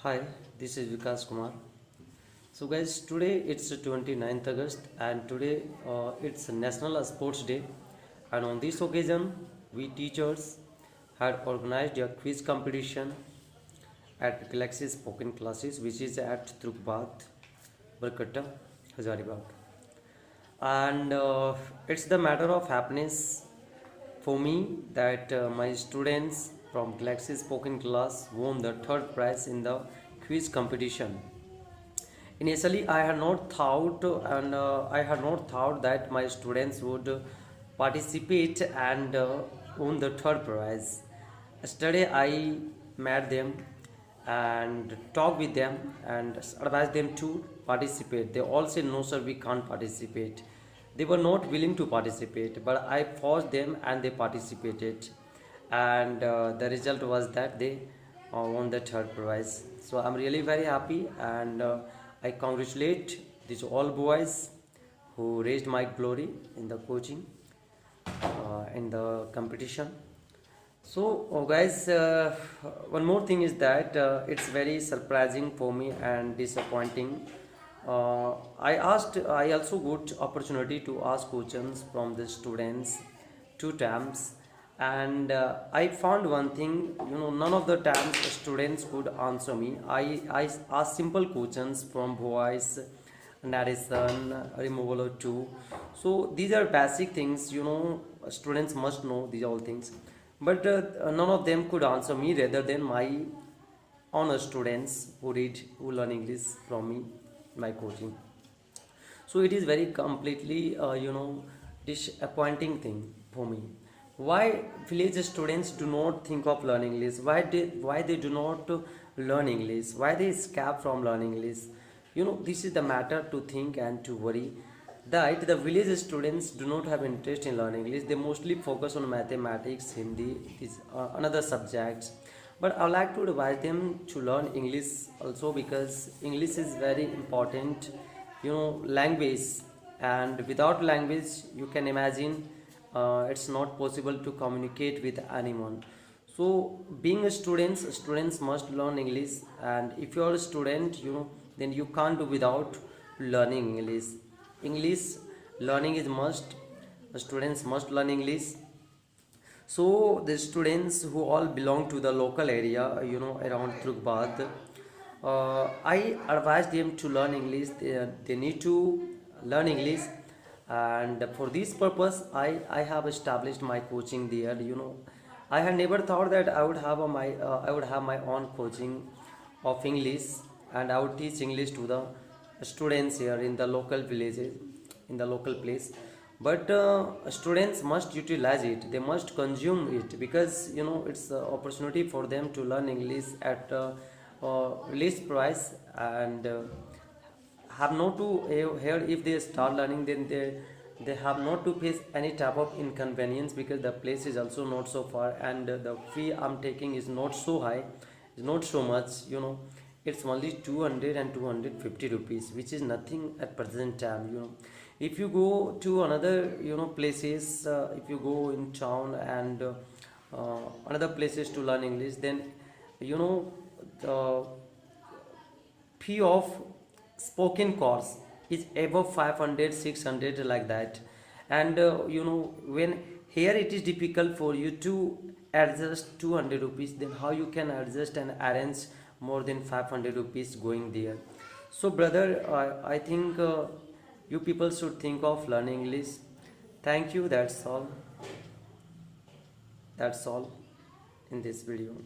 Hi, this is Vikas Kumar. So guys, today it's 29th August and today it's National Sports Day, and on this occasion we teachers had organized a quiz competition at Galaxy Spoken Classes, which is at Trukbat, Barkatta, Hazaribagh. And it's the matter of happiness for me that my students from Galaxy Spoken Class won the third prize in the quiz competition. Initially, I had not thought that my students would participate and won the third prize. Yesterday, I met them and talked with them and advised them to participate. They all said, "No, sir, we can't participate." They were not willing to participate, but I forced them and they participated. And the result was that they won the third prize. So I'm really very happy, and I congratulate these all boys who raised my glory in the coaching, in the competition. So, guys, one more thing is that it's very surprising for me and disappointing. I also got opportunity to ask questions from the students two times, and I found one thing. None of the times students could answer me. I asked simple questions from voice, narration, removal of two. So these are basic things. Students must know these all things, but none of them could answer me rather than my honor students who learn English from me, my coaching. So it is very completely disappointing thing for me. Why village students do not think of learning English? Why they do not learn English? Why they escape from learning English? This is the matter to think and to worry, that the village students do not have interest in learning English. They mostly focus on mathematics, Hindi, is another subjects. But I would like to advise them to learn English also, because English is very important, language. And without language, you can imagine, it's not possible to communicate with anyone. So being a students must learn English. And if you are a student, then you can't do without learning English learning is must. Students must learn English. So the students who all belong to the local area, around Trukbad, I advise them to learn English. They need to learn English, and for this purpose, I have established my coaching there. I had never thought that I would have my own coaching of English, and I would teach English to the students here in the local villages, in the local place. But students must utilize it. They must consume it, because it's an opportunity for them to learn English at least price, and have not to here, if they start learning, then they have not to face any type of inconvenience, because the place is also not so far, and the fee I'm taking is not so high, is not so much. It's only 200 and 250 rupees, which is nothing at present time. If you go to another places, if you go in town and another places to learn English, then the fee of spoken course is above 500, 600, like that. And when here it is difficult for you to adjust 200 rupees, then how you can adjust and arrange more than 500 rupees going there? So brother, I think you people should think of learning English. Thank you. That's all in this video.